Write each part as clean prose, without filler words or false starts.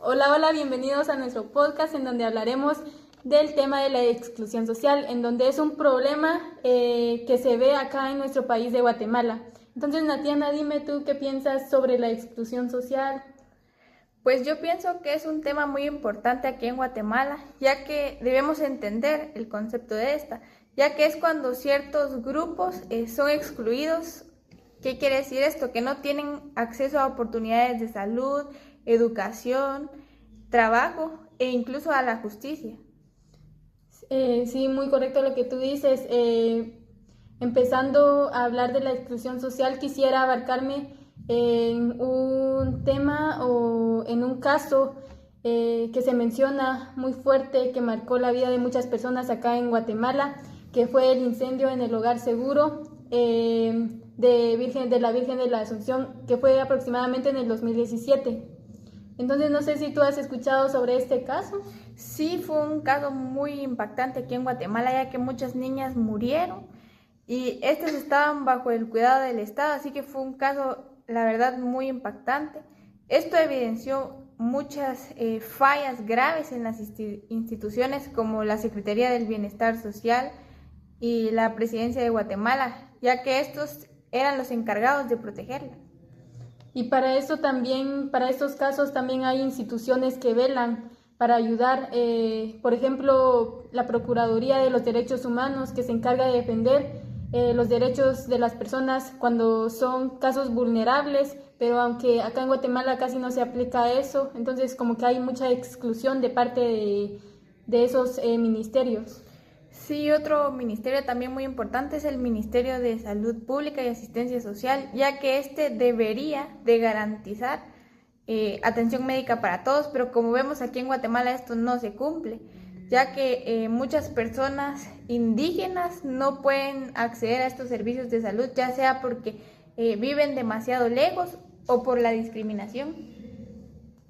Hola, hola, bienvenidos a nuestro podcast en donde hablaremos del tema de la exclusión social, en donde es un problema que se ve acá en nuestro país de Guatemala. Entonces, Natiana, dime tú qué piensas sobre la exclusión social. Pues yo pienso que es un tema muy importante aquí en Guatemala, ya que debemos entender el concepto de esta, ya que es cuando ciertos grupos son excluidos. ¿Qué quiere decir esto? Que no tienen acceso a oportunidades de salud, educación, trabajo e incluso a la justicia. Sí, muy correcto lo que tú dices. Empezando a hablar de la exclusión social, quisiera abarcarme en un tema o en un caso que se menciona muy fuerte, que marcó la vida de muchas personas acá en Guatemala, que fue el incendio en el Hogar Seguro de la Virgen de la Asunción, que fue aproximadamente en el 2017. Entonces, no sé si tú has escuchado sobre este caso. Sí, fue un caso muy impactante aquí en Guatemala, ya que muchas niñas murieron y estas estaban bajo el cuidado del Estado, así que fue un caso, la verdad, muy impactante. Esto evidenció muchas fallas graves en las instituciones como la Secretaría del Bienestar Social y la Presidencia de Guatemala, ya que estos eran los encargados de protegerla. Y para eso también, para estos casos también hay instituciones que velan para ayudar, por ejemplo, la Procuraduría de los Derechos Humanos, que se encarga de defender los derechos de las personas cuando son casos vulnerables, pero aunque acá en Guatemala casi no se aplica eso, entonces como que hay mucha exclusión de parte de esos ministerios. Sí, otro ministerio también muy importante es el Ministerio de Salud Pública y Asistencia Social, ya que este debería de garantizar atención médica para todos, pero como vemos aquí en Guatemala esto no se cumple, ya que muchas personas indígenas no pueden acceder a estos servicios de salud, ya sea porque viven demasiado lejos o por la discriminación.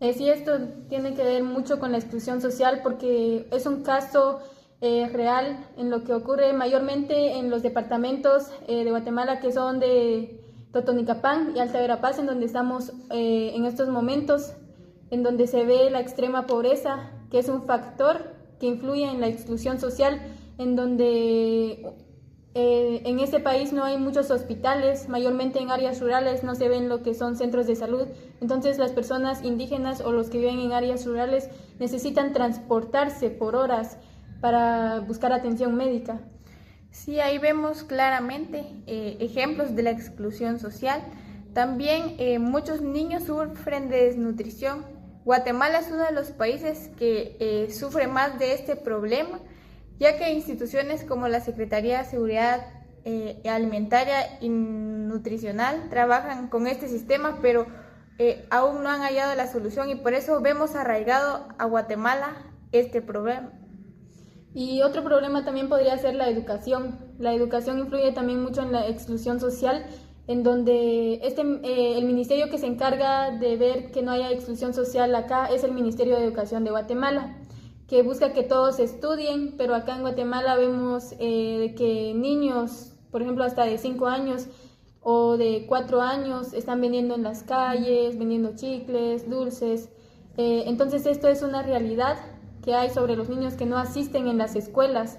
Sí, esto tiene que ver mucho con la exclusión social porque es un caso real en lo que ocurre mayormente en los departamentos de Guatemala que son de Totonicapán y Alta Verapaz, en donde estamos en estos momentos, en donde se ve la extrema pobreza, que es un factor que influye en la exclusión social, en donde en este país no hay muchos hospitales, mayormente en áreas rurales no se ven lo que son centros de salud, entonces las personas indígenas o los que viven en áreas rurales necesitan transportarse por horas para buscar atención médica. Sí, ahí vemos claramente ejemplos de la exclusión social. También muchos niños sufren de desnutrición. Guatemala es uno de los países que sufre más de este problema, ya que instituciones como la Secretaría de Seguridad Alimentaria y Nutricional trabajan con este sistema, pero aún no han hallado la solución y por eso vemos arraigado a Guatemala este problema. Y otro problema también podría ser la educación. La educación influye también mucho en la exclusión social, en donde el ministerio que se encarga de ver que no haya exclusión social acá es el Ministerio de Educación de Guatemala, que busca que todos estudien, pero acá en Guatemala vemos que niños, por ejemplo, hasta de 5 años o de 4 años están vendiendo en las calles, vendiendo chicles, dulces. Entonces esto es una realidad que hay sobre los niños que no asisten en las escuelas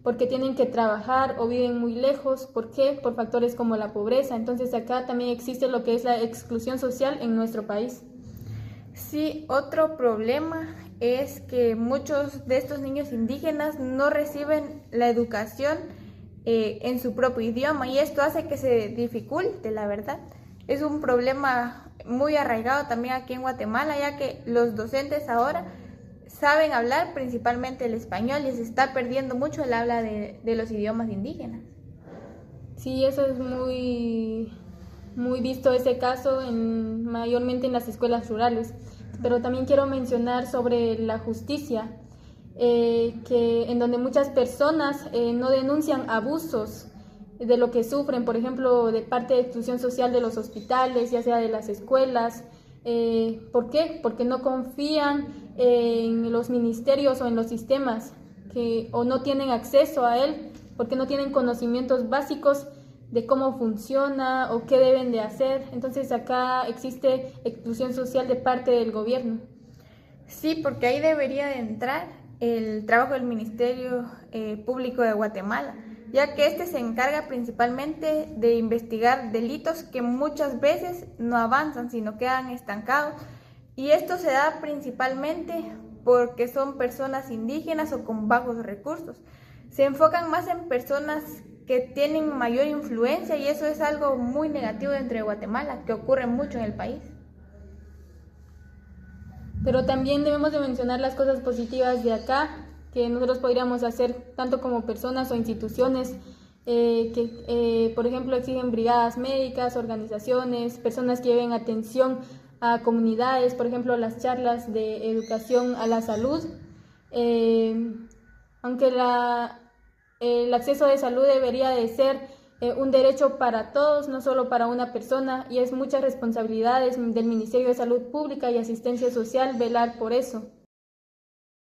porque tienen que trabajar o viven muy lejos. ¿Por qué? Por factores como la pobreza. Entonces acá también existe lo que es la exclusión social en nuestro país. Sí, otro problema es que muchos de estos niños indígenas no reciben la educación en su propio idioma y esto hace que se dificulte, la verdad. Es un problema muy arraigado también aquí en Guatemala, ya que los docentes ahora saben hablar principalmente el español y se está perdiendo mucho el habla de los idiomas indígenas. Sí, eso es muy visto ese caso mayormente en las escuelas rurales. Pero también quiero mencionar sobre la justicia, que en donde muchas personas no denuncian abusos de lo que sufren, por ejemplo, de parte de exclusión social de los hospitales, ya sea de las escuelas. ¿Por qué? Porque no confían en los ministerios o en los sistemas o no tienen acceso a él, porque no tienen conocimientos básicos de cómo funciona o qué deben de hacer. Entonces acá existe exclusión social de parte del gobierno. Sí, porque ahí debería de entrar el trabajo del Ministerio Público de Guatemala, ya que este se encarga principalmente de investigar delitos que muchas veces no avanzan, sino quedan estancados. Y esto se da principalmente porque son personas indígenas o con bajos recursos. Se enfocan más en personas que tienen mayor influencia y eso es algo muy negativo dentro de Guatemala, que ocurre mucho en el país. Pero también debemos de mencionar las cosas positivas de acá, que nosotros podríamos hacer tanto como personas o instituciones, por ejemplo, exigen brigadas médicas, organizaciones, personas que lleven atención a comunidades, por ejemplo, las charlas de educación a la salud. Aunque el acceso de salud debería de ser un derecho para todos, no solo para una persona, y es muchas responsabilidades del Ministerio de Salud Pública y Asistencia Social velar por eso.